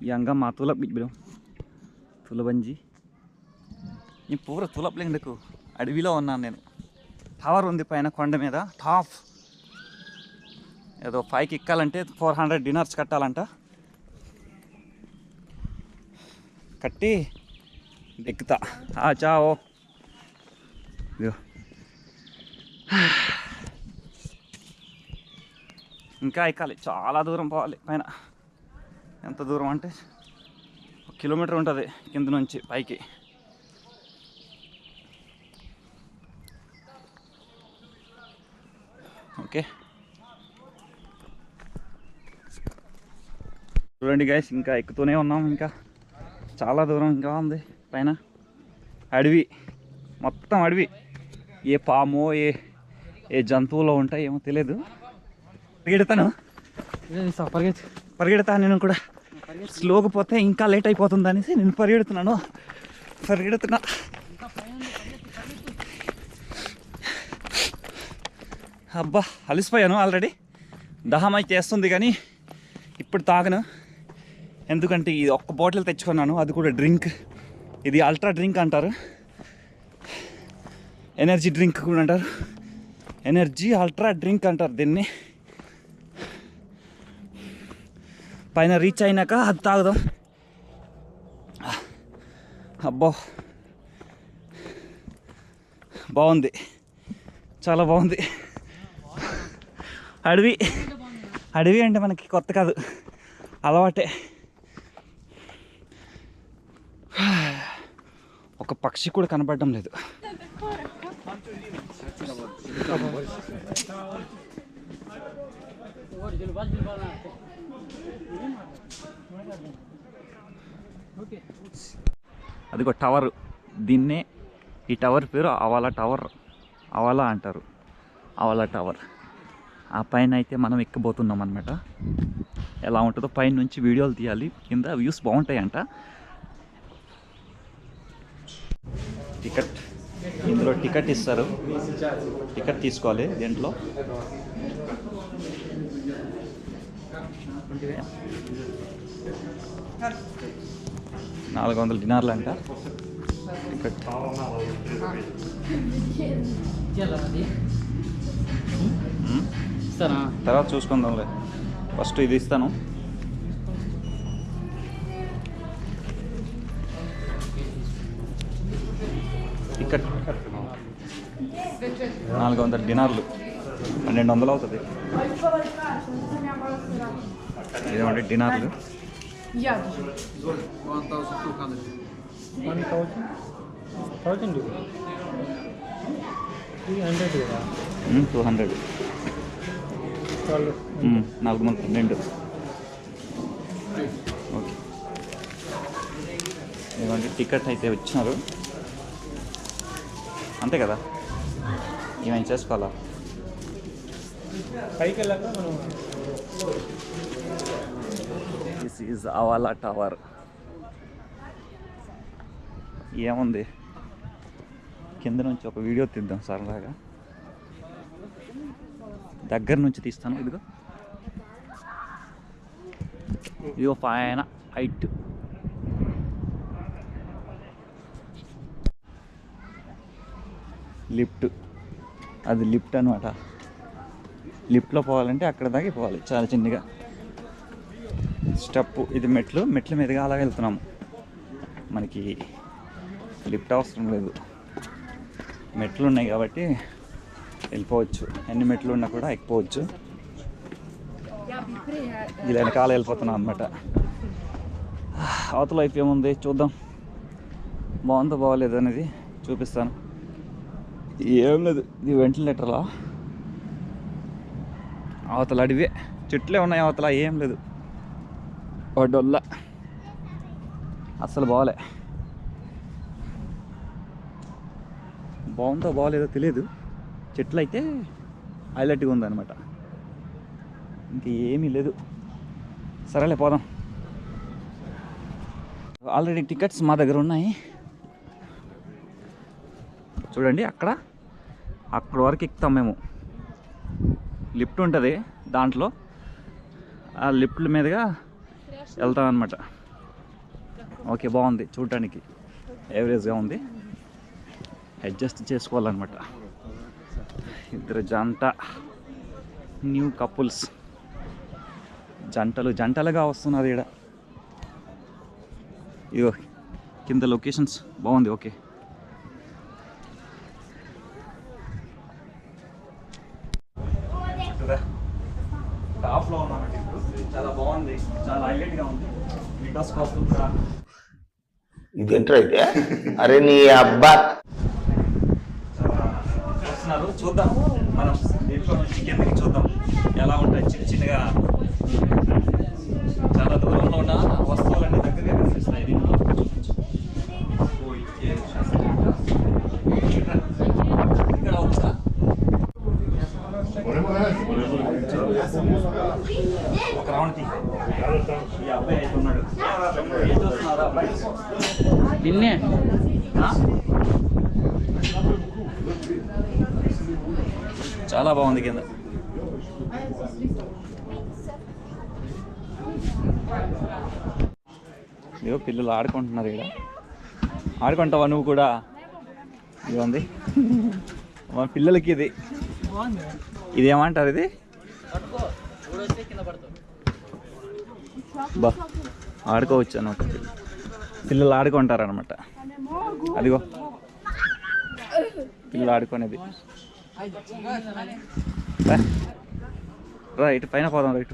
yang gak matulap gitu bro, tulap banji. Ini pura tulap lagi deku. Ada villa orang nene. Tower undi payana konda meeda top. ఏదో 5కి ఎక్కాలంటే 400 dinars కట్టాలంట. కట్టి ఎక్కుతా. చావో ఇంకా ఎక్కాలి, చాలా దూరం పోవాలి పైన. ఎంత దూరం అంటే 1 కిలోమీటర్ ఉంటుంది కింద నుంచి పైకి. ఓకే చూడండి గైస్, ఇంకా ఎక్కుతూనే ఉన్నాం. ఇంకా చాలా దూరం ఇంకా ఉంది పైన. అడవి, మొత్తం అడవి. ఏ పామో ఏ జంతువులో ఉంటాయి ఏమో తెలియదు. పరిగెడతా నేను కూడా. స్లోగా పోతే ఇంకా లేట్ అయిపోతుంది అనేసి నేను పరిగెడుతున్నా. అబ్బా అలిసిపోయాను ఆల్రెడీ. దహం అయితే చేస్తుంది కానీ ఇప్పుడు తాగను, ఎందుకంటే ఇది ఒక్క బాటిల్ తెచ్చుకున్నాను, అది కూడా డ్రింక్. ఇది అల్ట్రా డ్రింక్ అంటారు, ఎనర్జీ డ్రింక్ కూడా అంటారు. ఎనర్జీ అల్ట్రా డ్రింక్ అంటారు దీన్ని. పైన రీచ్ అయినాక అది తాగుదాం. అబ్బో బాగుంది, చాలా బాగుంది. అడవి అంటే మనకి కొత్త కాదు, అలవాటే. ఒక పక్షి కూడా కనపడడం లేదు. అదిగో టవర్, దీన్నే ఈ టవర్ పేరు అవాలా టవర్. అవాలా అంటారు, అవాలా టవర్. ఆ పైన అయితే మనం ఎక్కబోతున్నాం అన్నమాట. ఎలా ఉంటుందో పైన నుంచి వీడియోలు తీయాలి, కింద వ్యూస్ బాగుంటాయంట. టికెట్, ఇందులో టికెట్ ఇస్తారు, టికెట్ తీసుకోవాలి. దీంట్లో 400 dinars అంట టికెట్. తర్వాత చూసుకుందాంలే, ఫస్ట్ ఇది ఇస్తాను. టికెట్ 400 dinars, 1200 అవుతుంది. ఇదేమంటే డినార్లు. 200 412. ఓకే, ఇదిగోండి టికెట్ అయితే ఇచ్చినారు, అంతే కదా. ఏమైనా చేసుకోవాలా? పైకి వెళ్ళాక మనం. దిస్ ఈజ్ అవాలా టవర్. ఏముంది, కింద నుంచి ఒక వీడియో తీద్దాం సరదాగా. దగ్గర నుంచి తీస్తాను. ఇదిగో పైన హైట్. లిఫ్ట్, అది లిఫ్ట్ అనమాట. లిఫ్ట్లో పోవాలంటే అక్కడ దాకా పోవాలి, చాలా చిన్నగా స్టెప్. ఇది మెట్ల మీదుగా అలాగే వెళ్తున్నాము. మనకి లిఫ్ట్ అవసరం లేదు, మెట్లు ఉన్నాయి కాబట్టి వెళ్ళిపోవచ్చు. ఎన్ని మెట్లు ఉన్నా కూడా ఎక్కిపోవచ్చు. ఇలా వెనకాల వెళ్ళిపోతున్నాం అనమాట. అవతల వైపు ఏముంది చూద్దాం, బాగుందో బాగోలేదు అనేది చూపిస్తాను. ఏం లేదు, ఇది వెంటిలేటర్లా. అవతల అడివే, చెట్లే ఉన్నాయి అవతల, ఏం లేదు. డొల్ల అస్సలు బాగోలే. బాగుందో బాగోలేదో తెలియదు. చెట్లు అయితే హైలైట్గా ఉందన్నమాట, ఇంక ఏమీ లేదు. సరేలే పోదాం. ఆల్రెడీ టికెట్స్ మా దగ్గర ఉన్నాయి. చూడండి, అక్కడ వరకు ఎక్కుతాం మేము. లిఫ్ట్ ఉంటుంది దాంట్లో, ఆ లిఫ్ట్ల మీదుగా వెళ్తాం అన్నమాట. ఓకే బాగుంది, చూడటానికి యావరేజ్గా ఉంది. అడ్జస్ట్ చేసుకోవాలన్నమాట. ఇద్దరు జంట, న్యూ కపుల్స్, జంటలుగా వస్తున్నారు ఇక్కడ. ఇగో కింద లొకేషన్స్ బాగుంది. ఓకే టాప్లో ఉన్నామండి ఇప్పుడు. చాలా బాగుంది, చాలా హైలైట్గా ఉంది. విండోస్ కూడా ఇదేంట్రా అయితే? అరే నీ అబ్బా వస్తున్నారు, చూద్దాం మనం దీంట్లో నుంచి కిందకి చూద్దాం ఎలా ఉంటాయి. చిన్నగా చాలా దూరంలో ఉన్న వస్తువులన్నీ దగ్గరగా కనిపిస్తాయి దీంట్లో. ఇక్కడ ఉందా ఒక రౌండ్ తీ. ఈ అబ్బాయి అయితే ఉన్నాడు. ఏం చూస్తున్నారా అబ్బాయి? నిన్నే చాలా బాగుంది కింద. ఇదిగో పిల్లలు ఆడుకుంటున్నారు ఇక్కడ. ఆడుకుంటావా నువ్వు కూడా? ఇదిగోంది మా పిల్లలకి. ఇదేమంటారు? ఇది బా ఆడుకోవచ్చు అనమాట. పిల్లలు ఆడుకుంటారు అనమాట. అదిగో పిల్లలు ఆడుకునేది. రా ఇటు పైన పోదాం. రైట్